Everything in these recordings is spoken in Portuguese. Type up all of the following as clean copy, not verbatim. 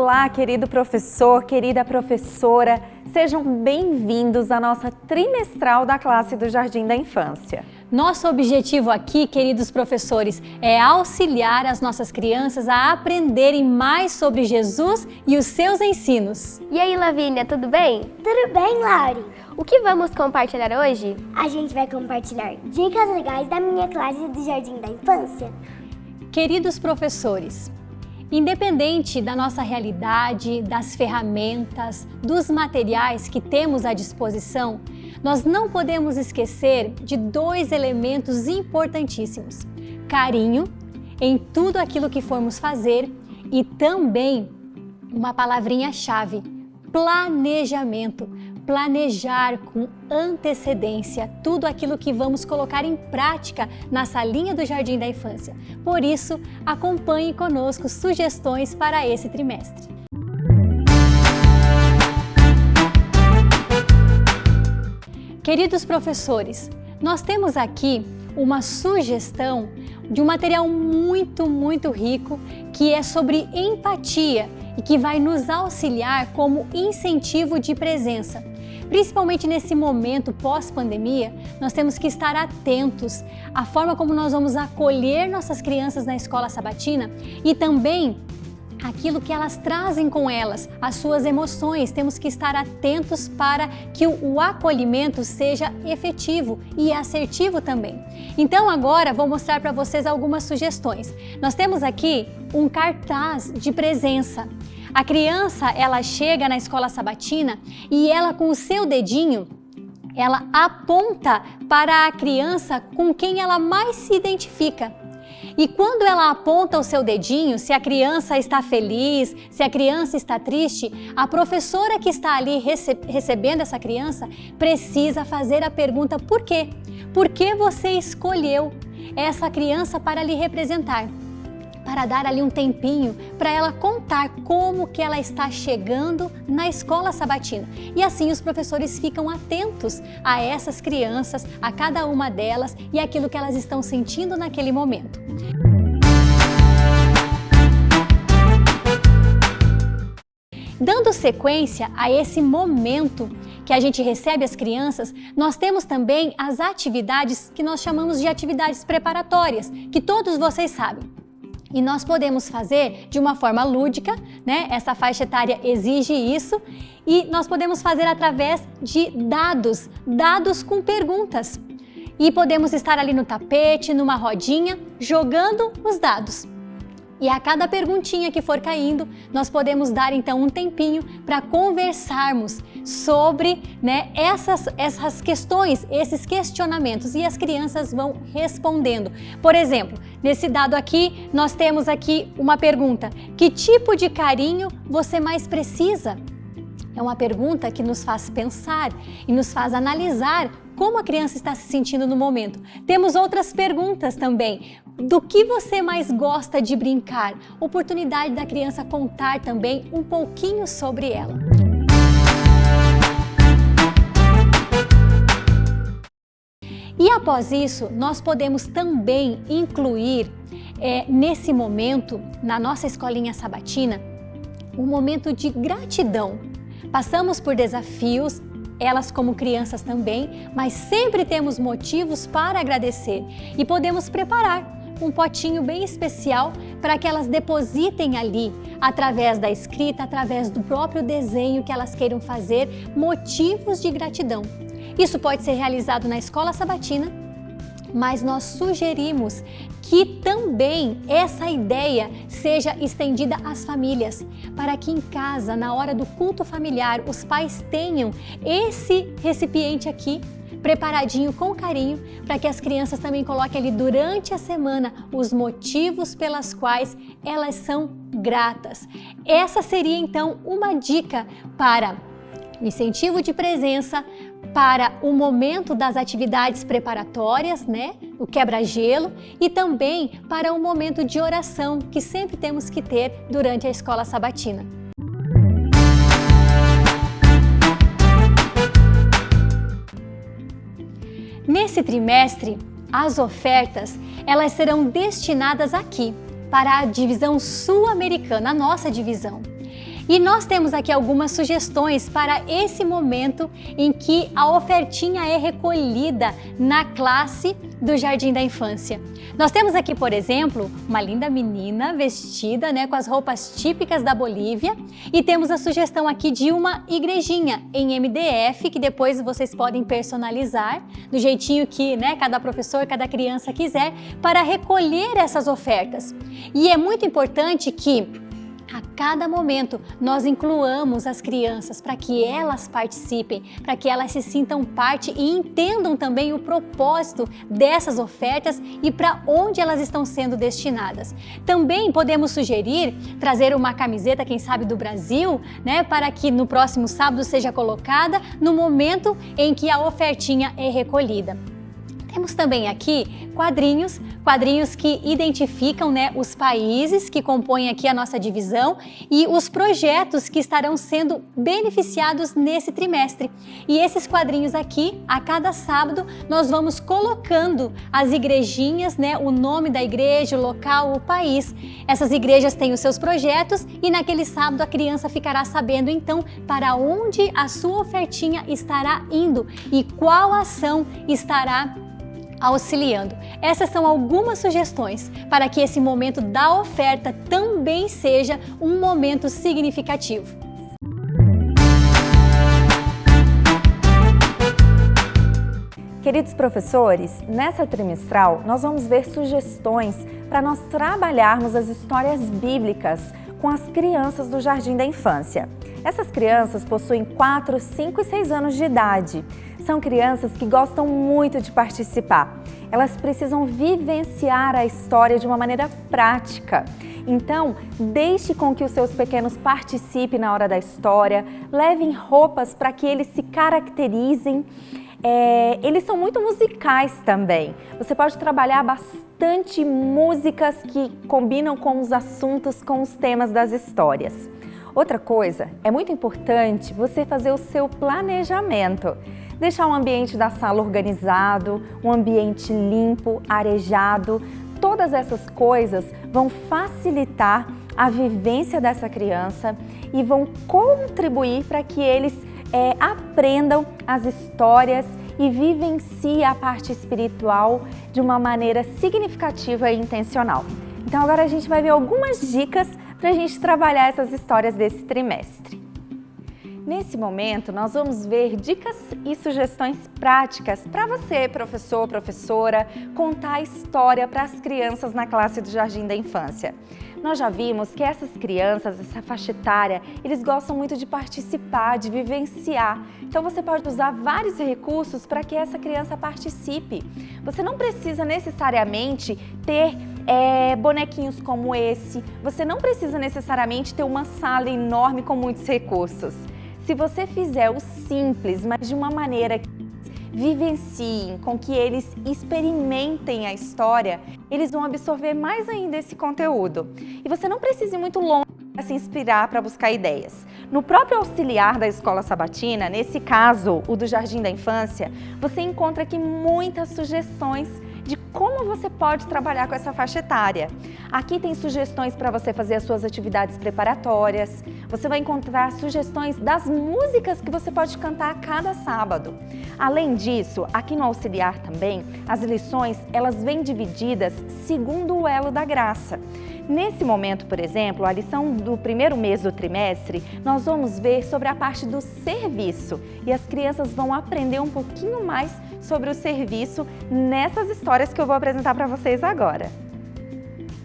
Olá, querido professor, querida professora, sejam bem-vindos à nossa trimestral da classe do Jardim da Infância. Nosso objetivo aqui, queridos professores, é auxiliar as nossas crianças a aprenderem mais sobre Jesus e os seus ensinos. E aí, Lavínia, tudo bem? Tudo bem, Lauri? O que vamos compartilhar hoje? A gente vai compartilhar dicas legais da minha classe do Jardim da Infância. Queridos professores, independente da nossa realidade, das ferramentas, dos materiais que temos à disposição, nós não podemos esquecer de dois elementos importantíssimos: carinho em tudo aquilo que formos fazer e também uma palavrinha-chave: planejamento. Planejar com antecedência tudo aquilo que vamos colocar em prática na salinha do Jardim da Infância. Por isso, acompanhe conosco sugestões para esse trimestre. Queridos professores, nós temos aqui uma sugestão de um material muito rico que é sobre empatia e que vai nos auxiliar como incentivo de presença. Principalmente nesse momento pós-pandemia, nós temos que estar atentos à forma como nós vamos acolher nossas crianças na escola sabatina e também aquilo que elas trazem com elas, as suas emoções. Temos que estar atentos para que o acolhimento seja efetivo e assertivo também. Então agora vou mostrar para vocês algumas sugestões. Nós temos aqui um cartaz de presença. A criança, ela chega na escola sabatina e ela com o seu dedinho, ela aponta para a criança com quem ela mais se identifica. E quando ela aponta o seu dedinho, se a criança está feliz, se a criança está triste, a professora que está ali recebendo essa criança precisa fazer a pergunta: por quê? Por que você escolheu essa criança para lhe representar? Para dar ali um tempinho para ela contar como que ela está chegando na escola sabatina. E assim os professores ficam atentos a essas crianças, a cada uma delas e aquilo que elas estão sentindo naquele momento. Dando sequência a esse momento que a gente recebe as crianças, nós temos também as atividades que nós chamamos de atividades preparatórias, que todos vocês sabem. E nós podemos fazer de uma forma lúdica, né? Essa faixa etária exige isso, e nós podemos fazer através de dados com perguntas. E podemos estar ali no tapete, numa rodinha, jogando os dados. E a cada perguntinha que for caindo, nós podemos dar então um tempinho para conversarmos sobre, né, essas questões, esses questionamentos, e as crianças vão respondendo. Por exemplo, nesse dado aqui, nós temos aqui uma pergunta: que tipo de carinho você mais precisa? É uma pergunta que nos faz pensar e nos faz analisar como a criança está se sentindo no momento. Temos outras perguntas também. Do que você mais gosta de brincar? Oportunidade da criança contar também um pouquinho sobre ela. E após isso, nós podemos também incluir nesse momento, na nossa escolinha sabatina, um momento de gratidão. Passamos por desafios, elas como crianças também, mas sempre temos motivos para agradecer e podemos preparar um potinho bem especial para que elas depositem ali, através da escrita, através do próprio desenho que elas queiram fazer, motivos de gratidão. Isso pode ser realizado na escola sabatina, mas nós sugerimos que também essa ideia seja estendida às famílias, para que em casa, na hora do culto familiar, os pais tenham esse recipiente aqui preparadinho com carinho, para que as crianças também coloquem ali durante a semana os motivos pelas quais elas são gratas. Essa seria então uma dica para o incentivo de presença, para o momento das atividades preparatórias, né? O quebra-gelo, e também para o momento de oração que sempre temos que ter durante a escola sabatina. Nesse trimestre, as ofertas elas serão destinadas aqui, para a divisão sul-americana, a nossa divisão. E nós temos aqui algumas sugestões para esse momento em que a ofertinha é recolhida na classe do Jardim da Infância. Nós temos aqui, por exemplo, uma linda menina vestida, com as roupas típicas da Bolívia, e temos a sugestão aqui de uma igrejinha em MDF que depois vocês podem personalizar do jeitinho que, cada professor, cada criança quiser, para recolher essas ofertas. E é muito importante que a cada momento nós incluamos as crianças para que elas participem, para que elas se sintam parte e entendam também o propósito dessas ofertas e para onde elas estão sendo destinadas. Também podemos sugerir trazer uma camiseta, quem sabe do Brasil, para que no próximo sábado seja colocada no momento em que a ofertinha é recolhida. Temos também aqui quadrinhos que identificam os países que compõem aqui a nossa divisão e os projetos que estarão sendo beneficiados nesse trimestre. E esses quadrinhos aqui, a cada sábado, nós vamos colocando as igrejinhas, o nome da igreja, o local, o país. Essas igrejas têm os seus projetos e naquele sábado a criança ficará sabendo então para onde a sua ofertinha estará indo e qual ação estará auxiliando. Essas são algumas sugestões para que esse momento da oferta também seja um momento significativo. Queridos professores, nessa trimestral nós vamos ver sugestões para nós trabalharmos as histórias bíblicas com as crianças do Jardim da Infância. Essas crianças possuem 4, 5 e 6 anos de idade. São crianças que gostam muito de participar. Elas precisam vivenciar a história de uma maneira prática. Então, deixe com que os seus pequenos participem na hora da história, levem roupas para que eles se caracterizem. Eles são muito musicais também. Você pode trabalhar bastante músicas que combinam com os assuntos, com os temas das histórias. Outra coisa, é muito importante você fazer o seu planejamento. Deixar o ambiente da sala organizado, um ambiente limpo, arejado. Todas essas coisas vão facilitar a vivência dessa criança e vão contribuir para que eles aprendam as histórias e vivenciem a parte espiritual de uma maneira significativa e intencional. Então agora a gente vai ver algumas dicas para a gente trabalhar essas histórias desse trimestre. Nesse momento, nós vamos ver dicas e sugestões práticas para você, professor, professora, contar a história para as crianças na classe do Jardim da Infância. Nós já vimos que essas crianças, essa faixa etária, eles gostam muito de participar, de vivenciar. Então você pode usar vários recursos para que essa criança participe. Você não precisa necessariamente ter bonequinhos como esse. Você não precisa necessariamente ter uma sala enorme com muitos recursos. Se você fizer o simples, mas de uma maneira que vivenciem, com que eles experimentem a história, eles vão absorver mais ainda esse conteúdo. E você não precisa ir muito longe para se inspirar, para buscar ideias. No próprio auxiliar da Escola Sabatina, nesse caso, o do Jardim da Infância, você encontra aqui muitas sugestões de como você pode trabalhar com essa faixa etária. Aqui tem sugestões para você fazer as suas atividades preparatórias. Você vai encontrar sugestões das músicas que você pode cantar a cada sábado. Além disso, aqui no auxiliar também, as lições elas vêm divididas segundo o elo da graça. Nesse momento, por exemplo, a lição do primeiro mês do trimestre, nós vamos ver sobre a parte do serviço e as crianças vão aprender um pouquinho mais sobre o serviço nessas histórias que eu vou apresentar para vocês agora.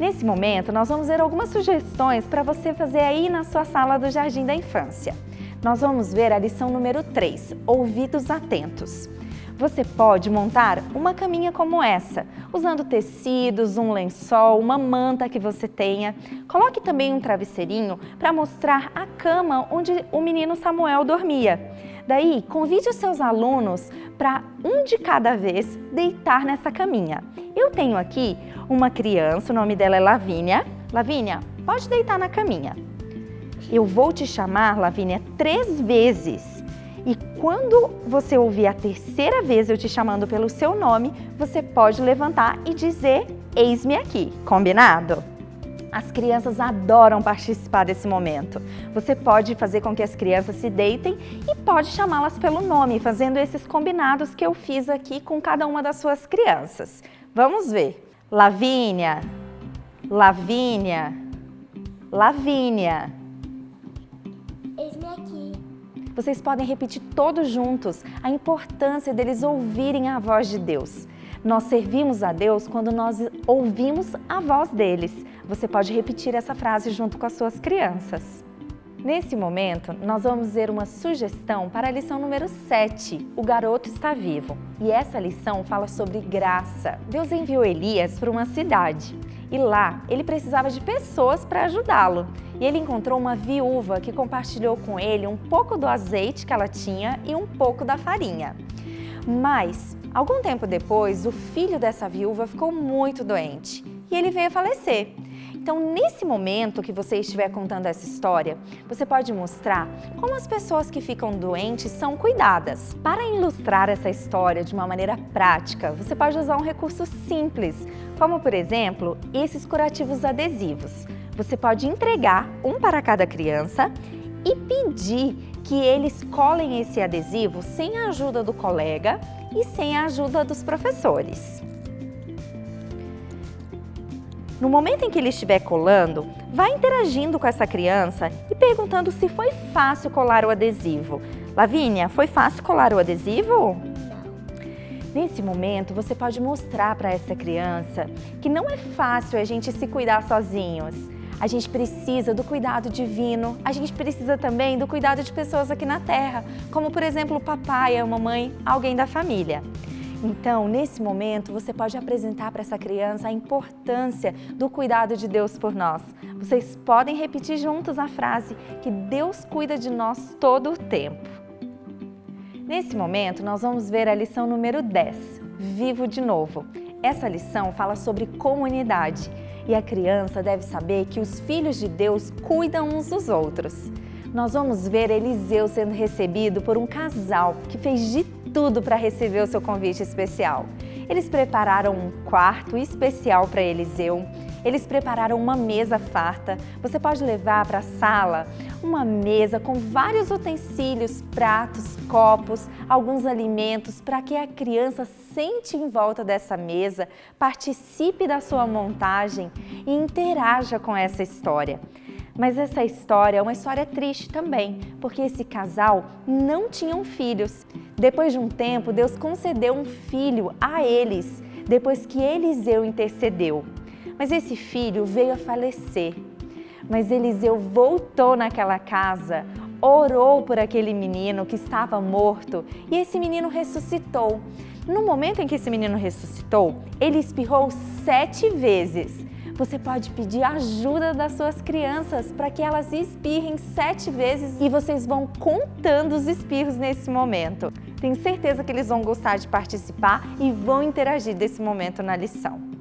Nesse momento, nós vamos ver algumas sugestões para você fazer aí na sua sala do Jardim da Infância. Nós vamos ver a lição número 3, ouvidos atentos. Você pode montar uma caminha como essa, usando tecidos, um lençol, uma manta que você tenha. Coloque também um travesseirinho para mostrar a cama onde o menino Samuel dormia. Daí, convide os seus alunos para um de cada vez deitar nessa caminha. Eu tenho aqui uma criança, o nome dela é Lavínia. Lavínia, pode deitar na caminha. Eu vou te chamar, Lavínia, 3 vezes. E quando você ouvir a terceira vez eu te chamando pelo seu nome, você pode levantar e dizer, eis-me aqui, combinado? As crianças adoram participar desse momento. Você pode fazer com que as crianças se deitem e pode chamá-las pelo nome, fazendo esses combinados que eu fiz aqui com cada uma das suas crianças. Vamos ver. Lavínia, Lavínia, Lavínia. Eis-me aqui. Vocês podem repetir todos juntos a importância deles ouvirem a voz de Deus. Nós servimos a Deus quando nós ouvimos a voz deles. Você pode repetir essa frase junto com as suas crianças. Nesse momento, nós vamos ver uma sugestão para a lição número 7, O Garoto Está Vivo. E essa lição fala sobre graça. Deus enviou Elias para uma cidade e lá ele precisava de pessoas para ajudá-lo. E ele encontrou uma viúva que compartilhou com ele um pouco do azeite que ela tinha e um pouco da farinha. Mas, algum tempo depois, o filho dessa viúva ficou muito doente e ele veio a falecer. Então, nesse momento que você estiver contando essa história, você pode mostrar como as pessoas que ficam doentes são cuidadas. Para ilustrar essa história de uma maneira prática, você pode usar um recurso simples, como, por exemplo, esses curativos adesivos. Você pode entregar um para cada criança e pedir que eles colem esse adesivo sem a ajuda do colega e sem a ajuda dos professores. No momento em que ele estiver colando, vá interagindo com essa criança e perguntando se foi fácil colar o adesivo. Lavínia, foi fácil colar o adesivo? Nesse momento, você pode mostrar para essa criança que não é fácil a gente se cuidar sozinhos. A gente precisa do cuidado divino, a gente precisa também do cuidado de pessoas aqui na Terra, como por exemplo o papai, a mamãe, alguém da família. Então, nesse momento, você pode apresentar para essa criança a importância do cuidado de Deus por nós. Vocês podem repetir juntos a frase que Deus cuida de nós todo o tempo. Nesse momento, nós vamos ver a lição número 10, Vivo de Novo. Essa lição fala sobre comunidade. E a criança deve saber que os filhos de Deus cuidam uns dos outros. Nós vamos ver Eliseu sendo recebido por um casal que fez de tudo para receber o seu convite especial. Eles prepararam um quarto especial para Eliseu, eles prepararam uma mesa farta. Você pode levar para a sala uma mesa com vários utensílios, pratos, copos, alguns alimentos para que a criança sente em volta dessa mesa, participe da sua montagem e interaja com essa história. Mas essa história é uma história triste também, porque esse casal não tinham filhos. Depois de um tempo, Deus concedeu um filho a eles, depois que Eliseu intercedeu. Mas esse filho veio a falecer. Mas Eliseu voltou naquela casa, orou por aquele menino que estava morto e esse menino ressuscitou. No momento em que esse menino ressuscitou, ele espirrou 7 vezes. Você pode pedir ajuda das suas crianças para que elas espirrem 7 vezes e vocês vão contando os espirros nesse momento. Tenho certeza que eles vão gostar de participar e vão interagir desse momento na lição.